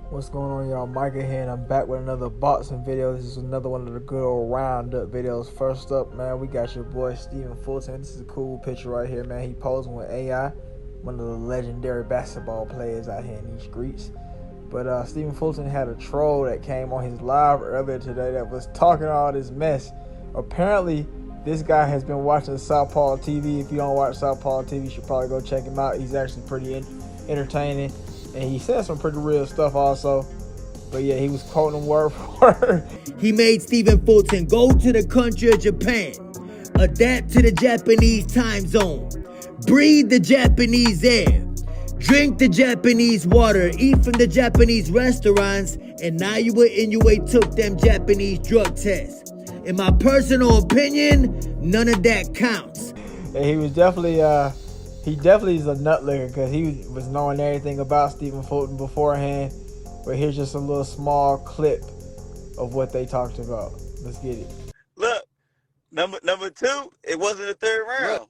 What's going on, y'all? Micah here, and I'm back with another boxing video. This is another one of the good old roundup videos. First up, man, we got your boy Stephen Fulton. This is a cool picture right here, man. He posing with AI, one of the legendary basketball players out here in these streets. But Stephen Fulton had a troll that came on his live earlier today that was talking all this mess. Apparently, this guy has been watching Southpaw TV. If you don't watch Southpaw TV, you should probably go check him out. He's actually pretty entertaining. And he said some pretty real stuff also. But yeah, he was quoting him word for word. He made Stephen Fulton go to the country of Japan, adapt to the Japanese time zone, breathe the Japanese air, drink the Japanese water, eat from the Japanese restaurants, and now you took them Japanese drug tests. In my personal opinion, none of that counts. And he was definitely is a nut licker because he was knowing everything about Stephen Fulton beforehand. But here's just a little small clip of what they talked about. Let's get it. Look, number two, it wasn't the third round.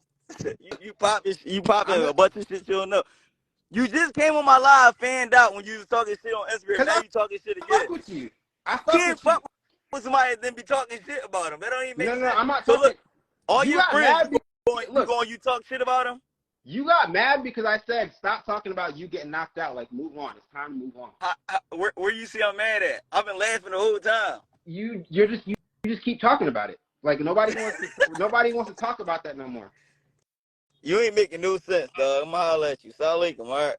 you popping a bunch of shit you don't know. You just came on my live, fanned out when you was talking shit on Instagram. Now you talking shit again. I fuck with you. I can't fuck with somebody and then be talking shit about him. That don't even make sense. No, I'm not so talking. Look, all your friends, you talk shit about him? You got mad because I said stop talking about you getting knocked out. Like, move on. It's time to move on. Where you see I'm mad at? I've been laughing the whole time. You just keep talking about it. Like nobody wants to talk about that no more. You ain't making no sense, dog. I'm gonna holler at you. Salam alaikum, all right?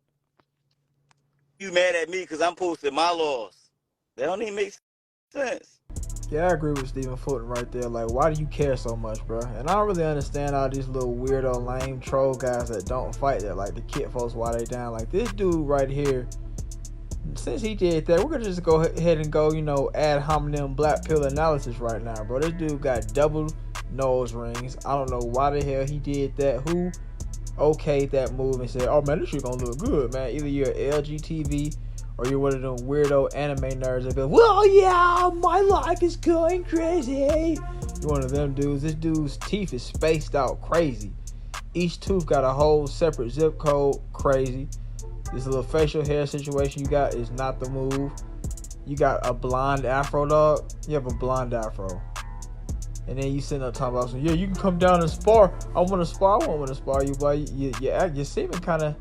You mad at me because I'm posting my laws. They don't even make sense. Yeah, I agree with Stephen Fulton right there. Like, why do you care so much, bro? And I don't really understand all these little weirdo, lame troll guys that don't fight that like the kid folks while they down. Like, this dude right here, since he did that, we're gonna just go ahead and go, ad hominem black pill analysis right now, bro. This dude got double nose rings. I don't know why the hell he did that. Who okayed that move and said, oh man, this shit gonna look good, man? Either you're LGTV or you're one of them weirdo anime nerds that be like, well, yeah, my life is going crazy. You're one of them dudes. This dude's teeth is spaced out crazy. Each tooth got a whole separate zip code, crazy. This little facial hair situation you got is not the move. You got a blonde afro, dog. You have a blonde afro. And then you sitting up talking about, yeah, you can come down and spar. I want to spar. I want to spar you, but you're seeming kind of,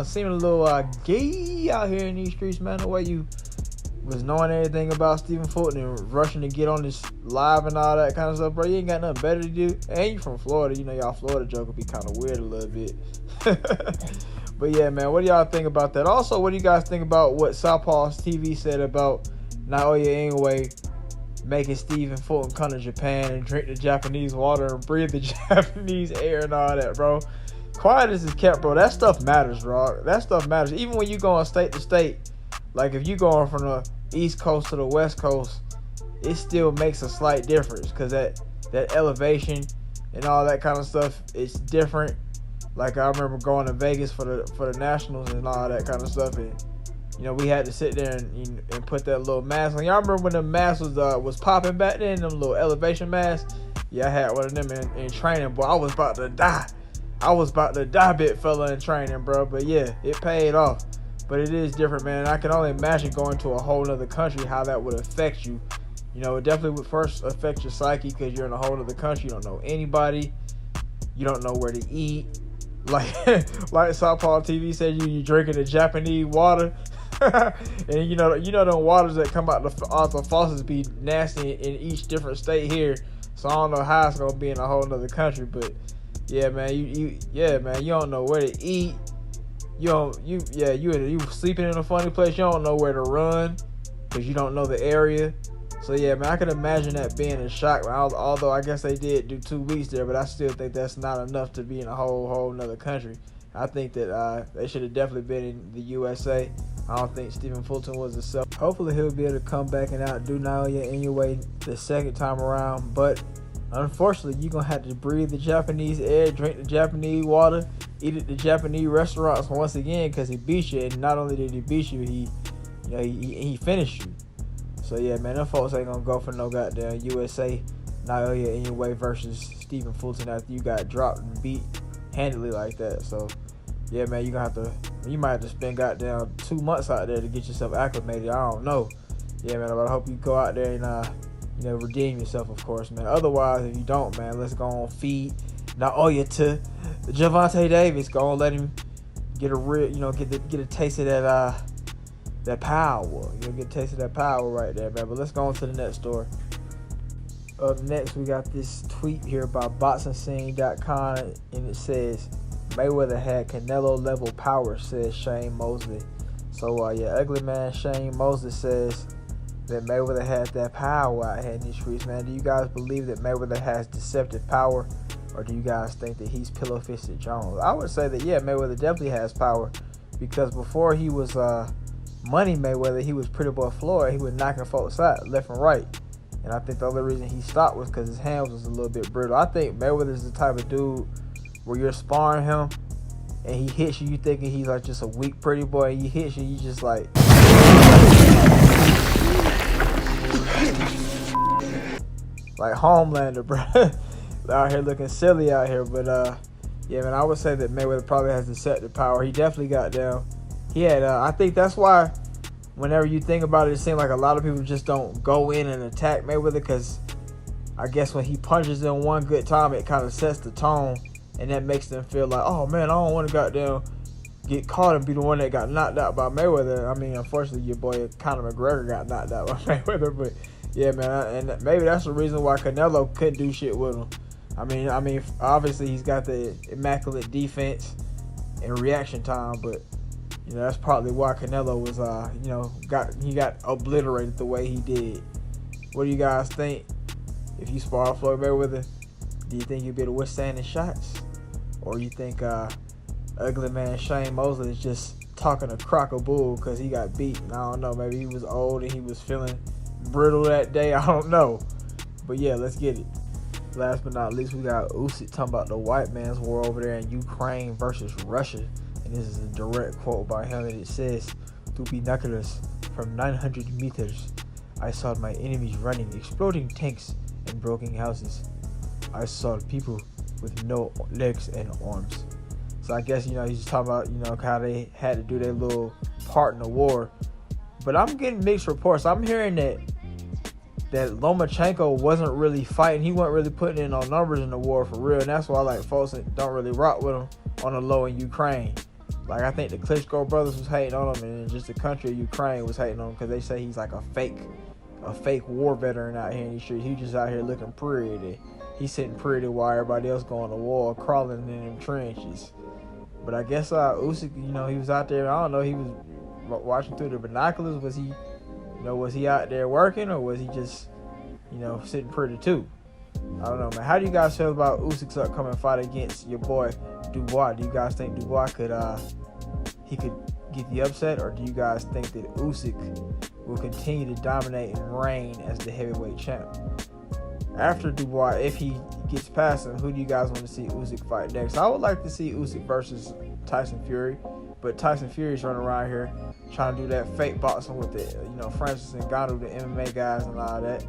seeming a little gay out here in these streets, man. The way you was knowing everything about Stephen Fulton and rushing to get on this live and all that kind of stuff, bro. You ain't got nothing better to do. And you from Florida. Y'all Florida joke will be kind of weird a little bit. But yeah, man, what do y'all think about that? Also, what do you guys think about what Southpaw TV said about Naoya Inoue making Stephen Fulton come to Japan and drink the Japanese water and breathe the Japanese air and all that, bro? Quiet as is kept, bro. That stuff matters, bro. That stuff matters. Even when you going state to state, like if you going from the East Coast to the West Coast, it still makes a slight difference because that elevation and all that kind of stuff is different. Like I remember going to Vegas for the Nationals and all that kind of stuff, and we had to sit there and put that little mask on. Y'all remember when the mask was popping back then, them little elevation masks? Yeah, I had one of them in training, boy. I was about to die, big fella, in training, bro. But yeah, it paid off. But it is different, man. I can only imagine going to a whole other country, how that would affect you. It definitely would first affect your psyche because you're in a whole other country. You don't know anybody. You don't know where to eat. Like Southpaw TV said, you drinking the Japanese water. And them waters that come out the faucets be nasty in each different state here. So I don't know how it's gonna be in a whole other country. But yeah, man, you don't know where to eat. You sleeping in a funny place. You don't know where to run because you don't know the area. So yeah, man, I can imagine that being a shock. Although I guess they did do 2 weeks there, but I still think that's not enough to be in a whole another country. I think that they should have definitely been in the USA. I don't think Stephen Fulton was a self. Hopefully he'll be able to come back and outdo Naoya Inoue the second time around. But unfortunately, you're going to have to breathe the Japanese air, drink the Japanese water, eat at the Japanese restaurants once again because he beat you. And not only did he beat you, he finished you. So yeah, man, them folks ain't going to go for no goddamn USA Naoya Inoue versus Stephen Fulton after you got dropped and beat handily like that. So yeah, man, you're going to have to You might have to spend goddamn 2 months out there to get yourself acclimated. I don't know. Yeah, man, but I hope you go out there and, redeem yourself, of course, man. Otherwise, if you don't, man, let's go on feed Naoya to Gervonta Davis. Go on, let him get a real, get a taste of that power. Get a taste of that power right there, man. But let's go on to the next story. Up next, we got this tweet here by BoxingScene.com, and it says, Mayweather had Canelo level power, says Shane Mosley. So, ugly man Shane Mosley says that Mayweather had that power out here in these streets, man. Do you guys believe that Mayweather has deceptive power, or do you guys think that he's pillow-fisted Jones? I would say that, yeah, Mayweather definitely has power, because before he was Money Mayweather, he was Pretty Boy Floyd. He was knocking folks out left and right. And I think the only reason he stopped was because his hands was a little bit brittle. I think Mayweather's the type of dude where you're sparring him and he hits you thinking he's like just a weak pretty boy, and he hits you just like Homelander, bro. Out here looking silly out here. But yeah, man, I would say that Mayweather probably has deceptive power. He definitely got down. He had I think that's why whenever you think about it, it seems like a lot of people just don't go in and attack Mayweather, because I guess when he punches in one good time, it kind of sets the tone, and that makes them feel like, oh man, I don't want to goddamn get caught and be the one that got knocked out by Mayweather. I mean, unfortunately, your boy Conor McGregor got knocked out by Mayweather, but yeah, man, and maybe that's the reason why Canelo couldn't do shit with him. I mean, obviously he's got the immaculate defense and reaction time, but that's probably why Canelo was, got obliterated the way he did. What do you guys think? If you spar Floyd Mayweather, do you think you'll be able to withstand his shots? Or you think ugly man Shane Mosley is just talking a crock of bull because he got beaten? I don't know. Maybe he was old and he was feeling brittle that day. I don't know. But yeah, let's get it. Last but not least, we got Usyk talking about the white man's war over there in Ukraine versus Russia. And this is a direct quote by him, and it says, "To binoculars from 900 meters, I saw my enemies running, exploding tanks and broken houses. I saw people with no legs and arms." So I guess, he's just talking about, how they had to do their little part in the war. But I'm getting mixed reports. I'm hearing that Lomachenko wasn't really fighting. He wasn't really putting in no numbers in the war for real. And that's why folks don't really rock with him on the low in Ukraine. Like, I think the Klitschko brothers was hating on him, and just the country of Ukraine was hating on him because they say he's like a fake war veteran out here in these streets. He's just out here looking pretty. He's sitting pretty while everybody else going to war, crawling in them trenches. But I guess Usyk, he was out there. I don't know. He was watching through the binoculars. Was he, was he out there working, or was he just, sitting pretty too? I don't know, man. How do you guys feel about Usyk's upcoming fight against your boy Dubois? Do you guys think Dubois could get the upset, or do you guys think that Usyk will continue to dominate and reign as the heavyweight champ? After Dubois, if he gets past him, who do you guys want to see Usyk fight next? I would like to see Usyk versus Tyson Fury, but Tyson Fury's running around here trying to do that fake boxing with the, Francis Ngannou, the MMA guys and all that.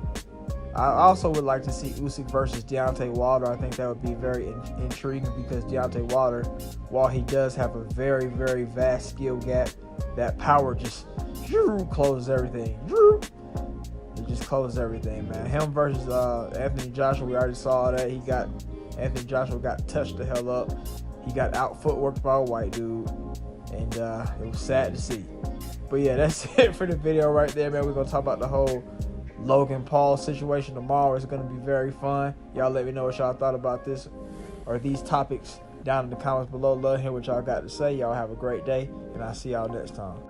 I also would like to see Usyk versus Deontay Wilder. I think that would be very intriguing, because Deontay Wilder, while he does have a very, very vast skill gap, that power just closes everything. It just closes everything, man. Him versus Anthony Joshua, we already saw that. Anthony Joshua got touched the hell up. He got out footworked by a white dude, and it was sad to see. But yeah, that's it for the video right there, man. We're going to talk about the whole Logan Paul situation tomorrow. It's going to be very fun. Y'all let me know what y'all thought about this or these topics down in the comments below. Love hearing what y'all got to say. Y'all have a great day, and I'll see y'all next time.